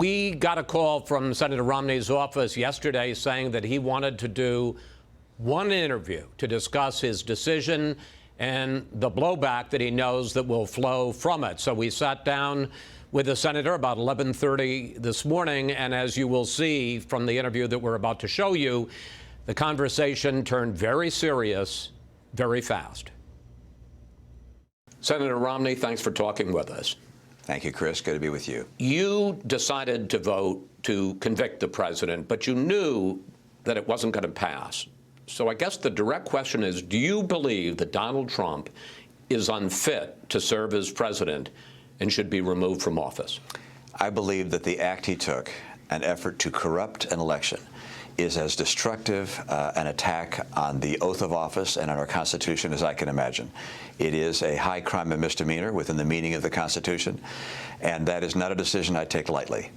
We got a call from Senator Romney's office yesterday saying that he wanted to do one interview to discuss his decision and the blowback that he knows that will flow from it. So we sat down with the senator about 11:30 this morning, and as you will see from the interview that we're about to show you, the conversation turned very serious very fast. Senator Romney, thanks for talking with us. Thank you, Chris. Good to be with you. You decided to vote to convict the president, but you knew that it wasn't going to pass. So I guess the direct question is, do you believe that Donald Trump is unfit to serve as president and should be removed from office? I believe that the act he took, an effort to corrupt an election, is as destructive an attack on the oath of office and on our Constitution as I can imagine. It is a high crime and misdemeanor within the meaning of the Constitution, and that is not a decision I take lightly.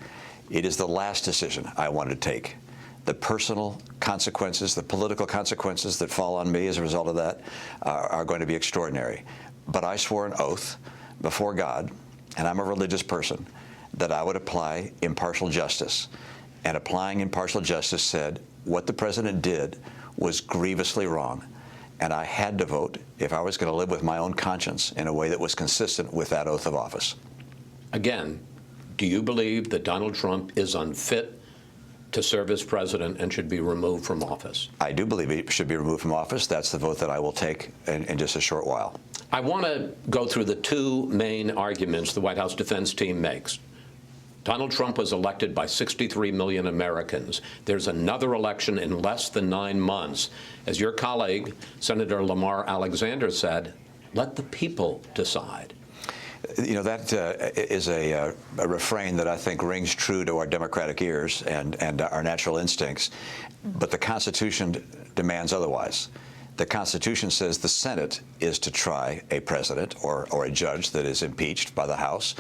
It is the last decision I want to take. The personal consequences, the political consequences that fall on me as a result of that are going to be extraordinary. But I swore an oath before God, and I'm a religious person, that I would apply impartial justice. And applying impartial justice said what the president did was grievously wrong. And I had to vote if I was going to live with my own conscience in a way that was consistent with that oath of office. Again, do you believe that Donald Trump is unfit to serve as president and should be removed from office? I do believe he should be removed from office. That's the vote that I will take in just a short while. I want to go through the two main arguments the White House defense team makes. Donald Trump was elected by 63 million Americans. There's another election in less than 9 months. As your colleague, Senator Lamar Alexander, said, let the people decide. You know, that is a refrain that I think rings true to our democratic ears and our natural instincts. But the Constitution demands otherwise. The Constitution says the Senate is to try a president or a judge that is impeached by the House.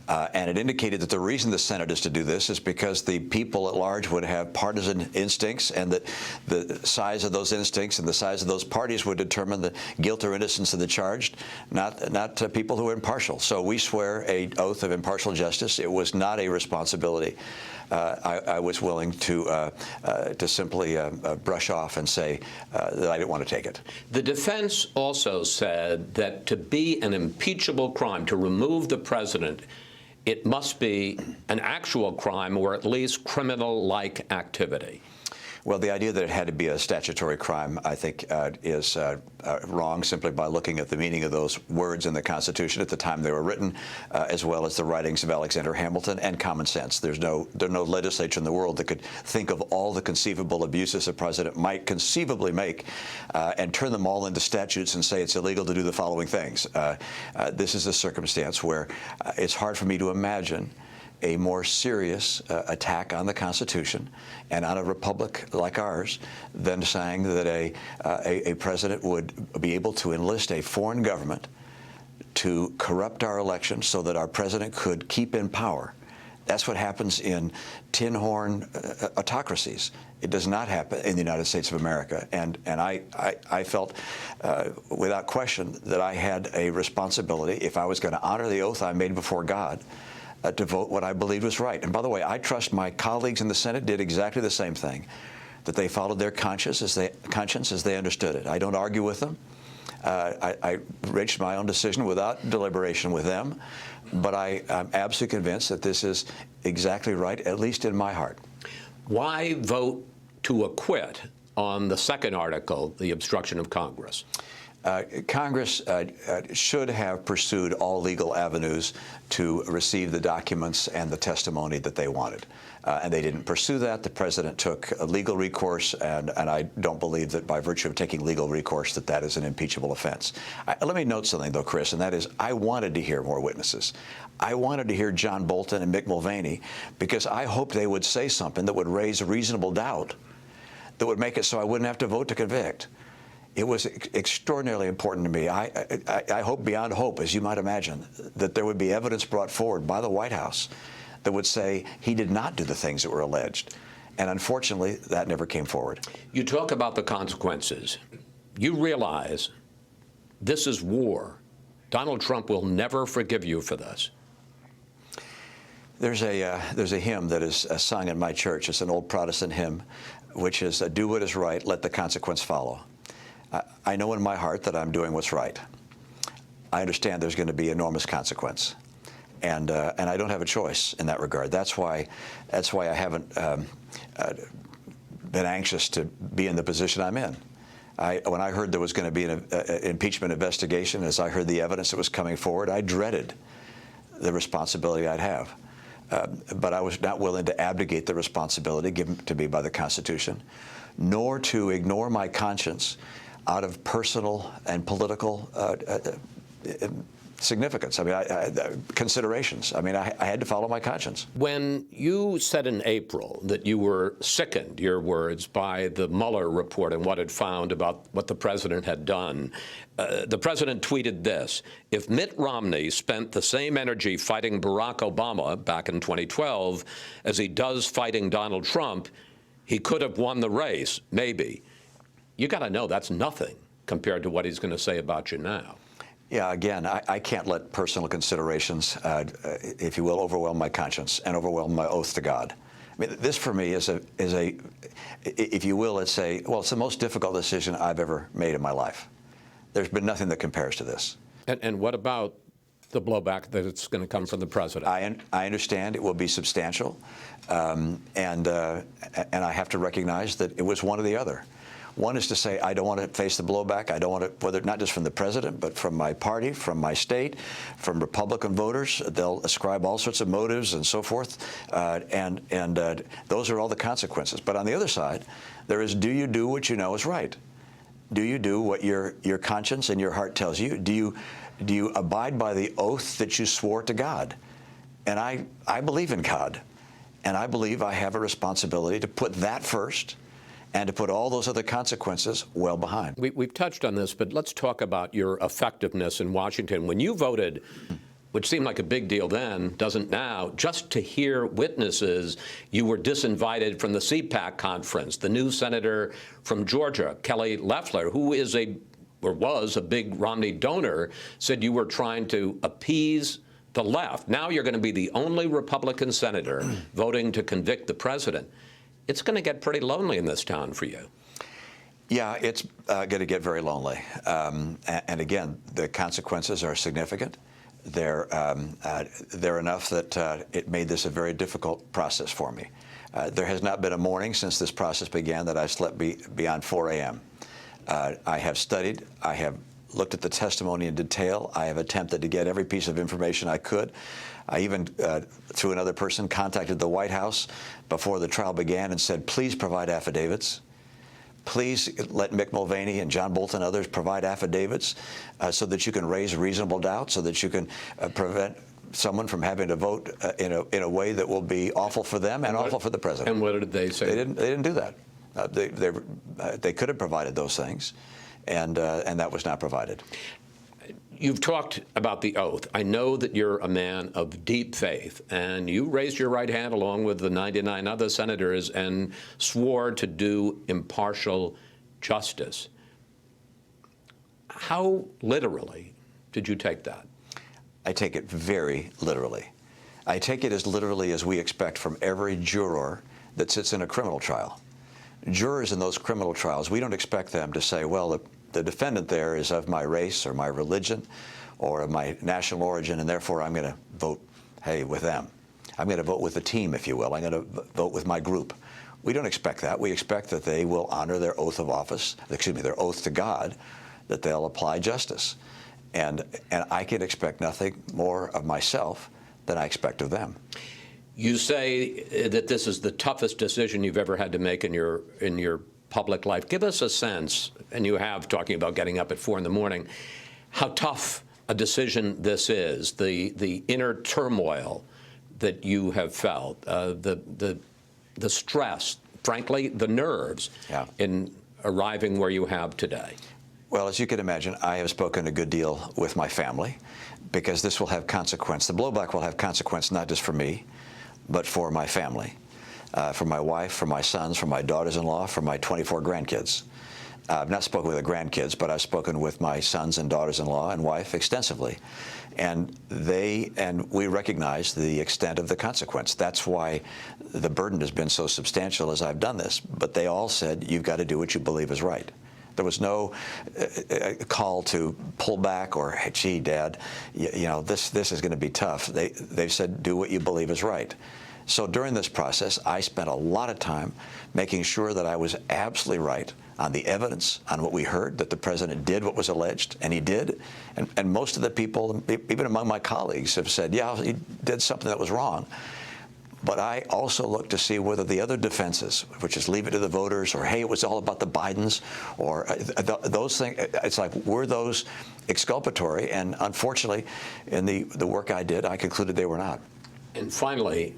And it indicated that the reason the Senate is to do this is because the people at large would have partisan instincts, and that the size of those instincts and the size of those parties would determine the guilt or innocence of the charged, not people who are impartial. So we swear an oath of impartial justice. It was not a responsibility I was willing to simply brush off and say that I didn't want to take it. The defense also said that to be an impeachable crime, to remove the president, it must be an actual crime or at least criminal-like activity. Well, the idea that it had to be a statutory crime, I think, is wrong simply by looking at the meaning of those words in the Constitution at the time they were written, as well as the writings of Alexander Hamilton and common sense. There's no legislature in the world that could think of all the conceivable abuses a president might conceivably make and turn them all into statutes and say it's illegal to do the following things. This is a circumstance where it's hard for me to imagine a more serious attack on the Constitution and on a republic like ours than saying that a president would be able to enlist a foreign government to corrupt our elections so that our president could keep in power. That's what happens in tin horn autocracies. It does not happen in the United States of America. And I felt without question that I had a responsibility, if I was going to honor the oath I made before God, to vote what I believed was right. And by the way, I trust my colleagues in the Senate did exactly the same thing, that they followed their conscience as they understood it. I don't argue with them. I reached my own decision without deliberation with them, but I'm absolutely convinced that this is exactly right, at least in my heart. Why vote to acquit on the second article, the obstruction of Congress? Congress should have pursued all legal avenues to receive the documents and the testimony that they wanted. And they didn't pursue that. The president took a legal recourse, and I don't believe that by virtue of taking legal recourse that is an impeachable offense. Let me note something, though, Chris, and that is I wanted to hear more witnesses. I wanted to hear John Bolton and Mick Mulvaney because I hoped they would say something that would raise reasonable doubt, that would make it so I wouldn't have to vote to convict. It was extraordinarily important to me. I hope beyond hope, as you might imagine, that there would be evidence brought forward by the White House that would say he did not do the things that were alleged. And unfortunately, that never came forward. You talk about the consequences. You realize this is war. Donald Trump will never forgive you for this. There's a hymn that is sung in my church. It's an old Protestant hymn, which is, do what is right, let the consequence follow. I know in my heart that I'm doing what's right. I understand there's going to be enormous consequence, and I don't have a choice in that regard. That's why I haven't been anxious to be in the position I'm in. When I heard there was going to be an impeachment investigation, as I heard the evidence that was coming forward, I dreaded the responsibility I'd have. But I was not willing to abdicate the responsibility given to me by the Constitution, nor to ignore my conscience out of personal and political significance. I mean, considerations. I mean, I had to follow my conscience. When you said in April that you were sickened, your words, by the Mueller report and what it found about what the president had done, the president tweeted this: if Mitt Romney spent the same energy fighting Barack Obama back in 2012 as he does fighting Donald Trump, he could have won the race, maybe. You got to know that's nothing compared to what he's going to say about you now. Yeah, again, I can't let personal considerations, if you will, overwhelm my conscience and overwhelm my oath to God. I mean, this for me is a, if you will, it's the most difficult decision I've ever made in my life. There's been nothing that compares to this. And what about the blowback that it's going to come from the president? I understand it will be substantial, and I have to recognize that it was one or the other. One is to say, I don't want to face the blowback. I don't want to, whether not just from the president, but from my party, from my state, from Republican voters. They'll ascribe all sorts of motives and so forth, and those are all the consequences. But on the other side, there is, do you do what you know is right? Do you do what your conscience and your heart tells you? Do you abide by the oath that you swore to God? And I believe in God, and I believe I have a responsibility to put that first, and to put all those other consequences well behind. We've touched on this, but let's talk about your effectiveness in Washington. When you voted, which seemed like a big deal then, doesn't now, just to hear witnesses, you were disinvited from the CPAC conference. The new senator from Georgia, Kelly Loeffler, who is was a big Romney donor, said you were trying to appease the left. Now you're going to be the only Republican senator voting to convict the president. It's going to get pretty lonely in this town for you. Yeah, it's going to get very lonely. And again, the consequences are significant. They're enough that it made this a very difficult process for me. There has not been a morning since this process began that I've slept beyond 4 a.m. I have studied. I have looked at the testimony in detail. I have attempted to get every piece of information I could. I even, through another person, contacted the White House before the trial began and said, please provide affidavits. Please let Mick Mulvaney and John Bolton and others provide affidavits so that you can raise reasonable doubt, so that you can prevent someone from having to vote in a way that will be awful for them and awful for the president. And what did they say? They didn't do that. They could have provided those things, and that was not provided. You've talked about the oath. I know that you're a man of deep faith, and you raised your right hand along with the 99 other senators and swore to do impartial justice. How literally did you take that? I take it very literally. I take it as literally as we expect from every juror that sits in a criminal trial. Jurors in those criminal trials, we don't expect them to say, well, the defendant there is of my race or my religion or of my national origin, and therefore I'm going to vote, hey, with them. I'm going to vote with the team, if you will. I'm going to vote with my group. We don't expect that. We expect that they will honor their oath of office, their oath to God, that they'll apply justice. And I can expect nothing more of myself than I expect of them. You say that this is the toughest decision you've ever had to make in your public life. Give us a sense, and you have, talking about getting up at 4 in the morning, how tough a decision this is, the inner turmoil that you have felt, the stress, frankly, the nerves in arriving where you have today. Well, as you can imagine, I have spoken a good deal with my family because this will have consequence. The blowback will have consequence not just for me, but for my family, for my wife, for my sons, for my daughters-in-law, for my 24 grandkids. I've not spoken with the grandkids, but I've spoken with my sons and daughters-in-law and wife extensively. And we recognize the extent of the consequence. That's why the burden has been so substantial as I've done this. But they all said, you've got to do what you believe is right. There was no call to pull back or, hey, gee, Dad, this is going to be tough. They've said, do what you believe is right. So during this process, I spent a lot of time making sure that I was absolutely right on the evidence, on what we heard, that the president did what was alleged, and he did. And most of the people, even among my colleagues, have said, yeah, he did something that was wrong. But I also look to see whether the other defenses, which is leave it to the voters, or hey, it was all about the Bidens, or those things, it's like, were those exculpatory? And unfortunately, in the work I did, I concluded they were not. And finally,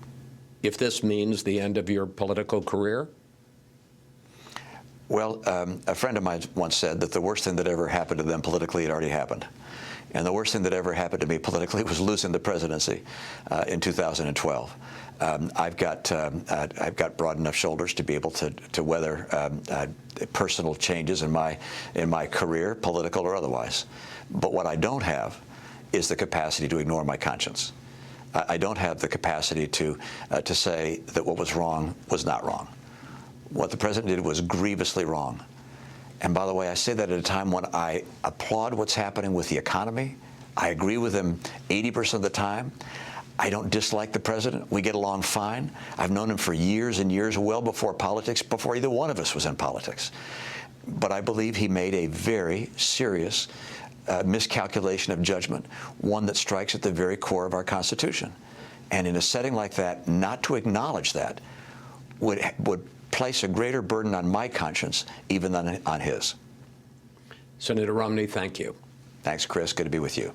if this means the end of your political career? Well, a friend of mine once said that the worst thing that ever happened to them politically had already happened. And the worst thing that ever happened to me politically was losing the presidency in 2012. I've got broad enough shoulders to be able to weather personal changes in my career, political or otherwise. But what I don't have is the capacity to ignore my conscience. I don't have the capacity to say that what was wrong was not wrong. What the president did was grievously wrong. And by the way, I say that at a time when I applaud what's happening with the economy. I agree with him 80% of the time. I don't dislike the president. We get along fine. I've known him for years and years, well before politics, before either one of us was in politics. But I believe he made a very serious miscalculation of judgment, one that strikes at the very core of our Constitution. And in a setting like that, not to acknowledge that would place a greater burden on my conscience even than on his. Senator Romney, thank you. Thanks, Chris. Good to be with you.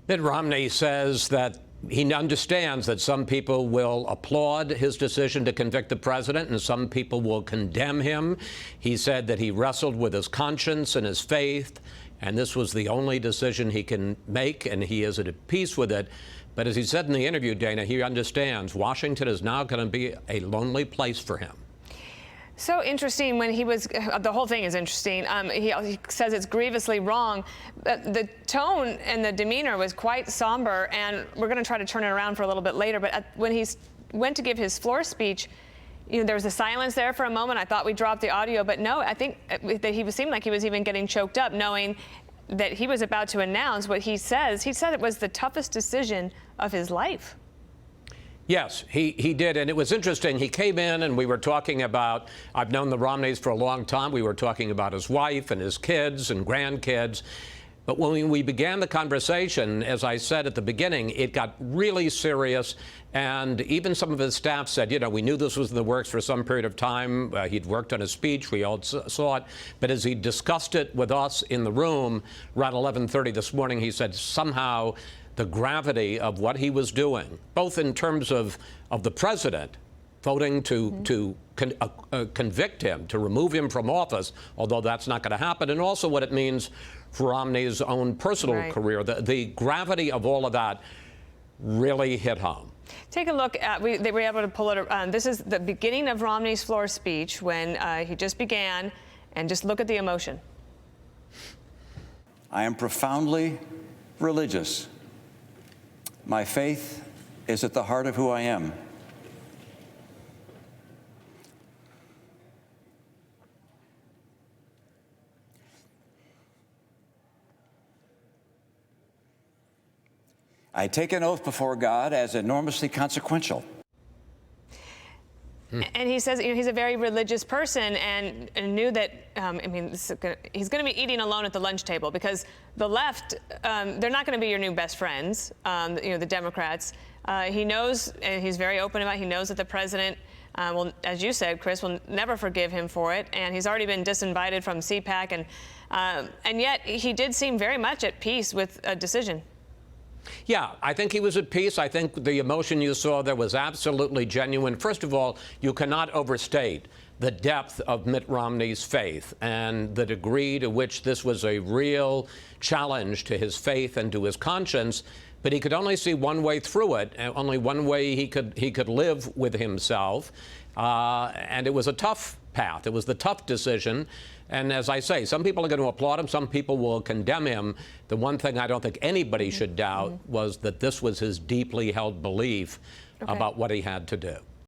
Mitt Romney says that he understands that some people will applaud his decision to convict the president and some people will condemn him. He said that he wrestled with his conscience and his faith, and this was the only decision he can make, and he is at peace with it. But as he said in the interview, Dana, he understands Washington is now going to be a lonely place for him. So interesting when he was, the whole thing is interesting. He says it's grievously wrong. The tone and the demeanor was quite somber, and we're going to try to turn it around for a little bit later. But when he went to give his floor speech, there was a silence there for a moment. I thought we dropped the audio, but no, I think that he seemed like he was even getting choked up, knowing that he was about to announce what he says. He said it was the toughest decision of his life. Yes, he did. And it was interesting. He came in and we were talking about, I've known the Romneys for a long time. We were talking about his wife and his kids and grandkids. But when we began the conversation, as I said at the beginning, it got really serious. And even some of his staff said, we knew this was in the works for some period of time. He'd worked on a speech. We all saw it. But as he discussed it with us in the room around 11:30 this morning, he said somehow the gravity of what he was doing, both in terms of the president voting to convict him, to remove him from office, although that's not going to happen, and also what it means for Romney's own personal career. The gravity of all of that really hit home. Take a look at, they were able to pull it, this is the beginning of Romney's floor speech when he just began, and just look at the emotion. I am profoundly religious. My faith is at the heart of who I am. I take an oath before God as enormously consequential. And he says he's a very religious person and knew that, he's going to be eating alone at the lunch table because the left, they're not going to be your new best friends, the Democrats. He knows, and he's very open about it, he knows that the president will, as you said, Chris, will never forgive him for it. And he's already been disinvited from CPAC. And yet he did seem very much at peace with a decision. Yeah, I think he was at peace. I think the emotion you saw there was absolutely genuine. First of all, you cannot overstate the depth of Mitt Romney's faith and the degree to which this was a real challenge to his faith and to his conscience. but he could only see one way through it, and only one way he could live with himself. And it was a tough path. It was the tough decision. And as I say, some people are going to applaud him. Some people will condemn him. The one thing I don't think anybody should doubt was that this was his deeply held belief about what he had to do.